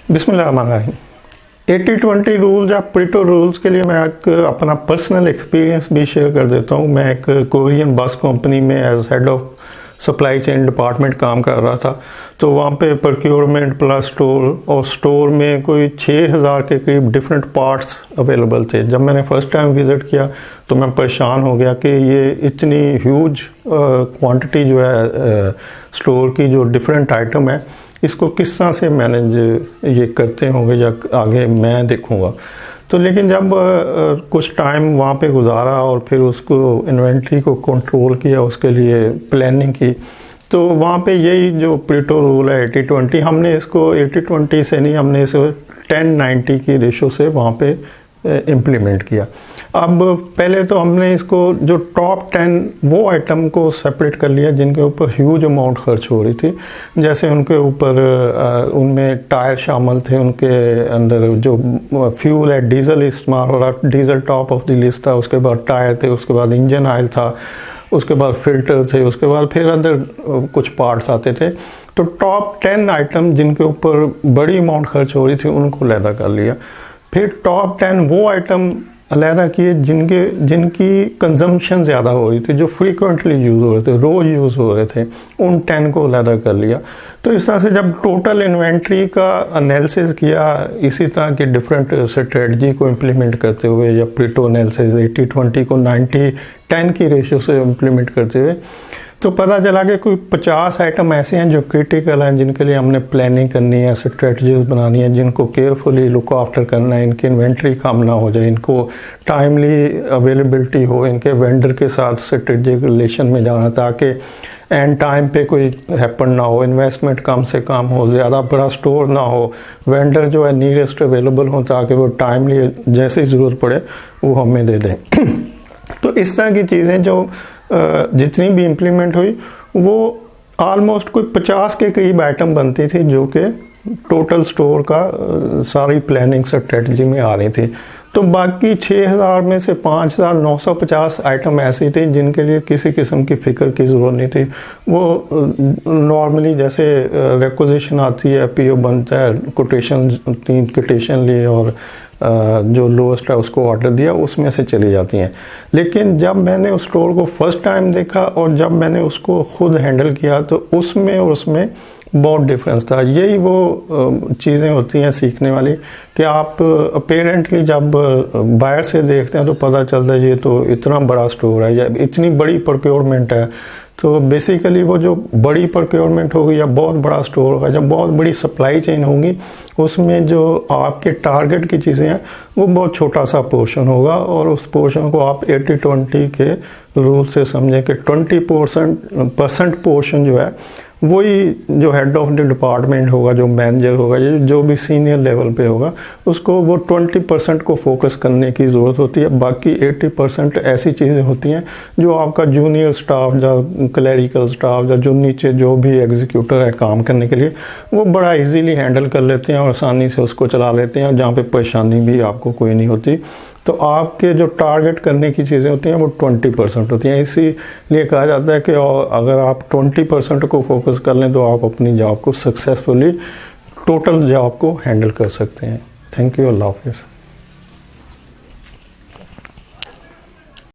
बिस्मिल्लाहिर्रहमानिर्रहीम। 80-20 रूल्स या प्रीटो रूल्स के लिए मैं एक अपना पर्सनल एक्सपीरियंस भी शेयर कर देता हूँ। मैं एक कोरियन बस कंपनी में as head of supply chain department काम कर रहा था, तो वहाँ पे प्रोक्योरमेंट प्लस स्टोर, और स्टोर में कोई 6000 के करीब डिफरेंट पार्ट्स अवेलेबल थे। जब मैंने फ़र्स्ट टाइम विज़िट किया तो मैं परेशान हो गया कि ये इतनी ह्यूज क्वांटिटी जो है स्टोर की, जो डिफरेंट आइटम है, इसको किस तरह से मैनेज ये करते होंगे या आगे मैं देखूंगा। तो लेकिन जब कुछ टाइम वहाँ पे गुजारा और फिर उसको इन्वेंट्री को कंट्रोल किया, उसके लिए प्लानिंग की, तो वहाँ पे यही जो प्रीटो रूल है 80-20, हमने इसको 80-20 से नहीं, हमने इसे 10-90 की रेशो से वहाँ पे इम्प्लीमेंट किया। अब पहले तो हमने इसको जो टॉप 10 वो आइटम को सेपरेट कर लिया जिनके ऊपर ह्यूज अमाउंट खर्च हो रही थी। जैसे उनके ऊपर उनमें टायर शामिल थे, उनके अंदर जो फ्यूल है डीजल इस्तेमाल हो रहा, diesel top of the list था, उसके बाद टायर थे, उसके बाद इंजन ऑयल था, उसके बाद फिल्टर थे, उसके बाद फिर अंदर कुछ पार्ट्स आते थे। तो टॉप 10 आइटम जिनके ऊपर बड़ी अमाउंट खर्च हो रही थी उनको अलहदा कर लिया। फिर टॉप 10 वो आइटम अलहदा किए जिनकी कंजम्पशन ज़्यादा हो रही थी, जो फ्रीक्वेंटली यूज़ हो रहे थे, रोज़ यूज़ हो रहे थे, उन 10 को अलहदा कर लिया। तो इस तरह से जब टोटल इन्वेंट्री का एनालिसिस किया, इसी तरह की डिफरेंट स्ट्रेटजी को इम्प्लीमेंट करते हुए, या प्रीटो एनालिसिस 80-20 को 90-10 की रेशियो से इम्प्लीमेंट करते हुए, तो पता चला कि कोई 50 आइटम ऐसे हैं जो क्रिटिकल हैं, जिनके लिए हमने प्लानिंग करनी है, स्ट्रेटजीज बनानी है, जिनको केयरफुली लुक आफ्टर करना है, इनकी इन्वेंट्री कम ना हो जाए, इनको टाइमली अवेलेबिलिटी हो, इनके वेंडर के साथ स्ट्रेटेजिक रिलेशन में जाना ताकि एंड टाइम पे कोई हैपन ना हो, इन्वेस्टमेंट कम से कम हो, ज़्यादा बड़ा स्टोर ना हो, वेंडर जो है नियरेस्ट अवेलेबल हो ताकि वो टाइमली जैसे ही ज़रूरत पड़े वो हमें दे दें। तो इस तरह की चीज़ें जो जितनी भी इम्प्लीमेंट हुई, वो ऑलमोस्ट कोई 50 के करीब आइटम बनती थी जो कि टोटल स्टोर का सारी प्लानिंग स्ट्रेटजी में आ रही थी। तो बाकी 6000 में से 5950 आइटम ऐसी थी जिनके लिए किसी किस्म की फ़िक्र की ज़रूरत नहीं थी। वो नॉर्मली जैसे रिक्विजिशन आती है, पीओ बनता है, कोटेशन 3 कोटेशन लिए और जो लोएस्ट है उसको ऑर्डर दिया, उसमें से चली जाती हैं। लेकिन जब मैंने उस स्टोर को फर्स्ट टाइम देखा और जब मैंने उसको खुद हैंडल किया, तो उसमें और उसमें बहुत डिफरेंस था। यही वो चीज़ें होती हैं सीखने वाली कि आप अपेरेंटली जब बाहर से देखते हैं तो पता चलता है ये तो इतना बड़ा स्टोर है या इतनी बड़ी प्रोक्योरमेंट है। तो बेसिकली वो जो बड़ी प्रोक्योरमेंट होगी या बहुत बड़ा स्टोर होगा, जब बहुत बड़ी सप्लाई चेन होगी, उसमें जो आपके टारगेट की चीज़ें हैं वो बहुत छोटा सा पोर्शन होगा, और उस पोर्शन को आप 80-20 के रूल से समझें कि 20% पोर्शन जो है वही जो हेड ऑफ द डिपार्टमेंट होगा, जो मैनेजर होगा, जो भी सीनियर लेवल पे होगा, उसको वो 20% को फोकस करने की ज़रूरत होती है। बाकी 80% ऐसी चीज़ें होती हैं जो आपका जूनियर स्टाफ या क्लरिकल स्टाफ या जो नीचे जो भी एग्जीक्यूटर है काम करने के लिए, वो बड़ा इजीली हैंडल कर लेते हैं और आसानी से उसको चला लेते हैं, जहाँ पे परेशानी भी आपको कोई नहीं होती। तो आपके जो टारगेट करने की चीज़ें होती हैं वो 20% होती हैं। इसीलिए कहा जाता है कि अगर आप 20% को फोकस कर लें तो आप अपनी जॉब को सक्सेसफुली, टोटल जॉब को हैंडल कर सकते हैं। Thank you. अल्लाह हाफ़िज़।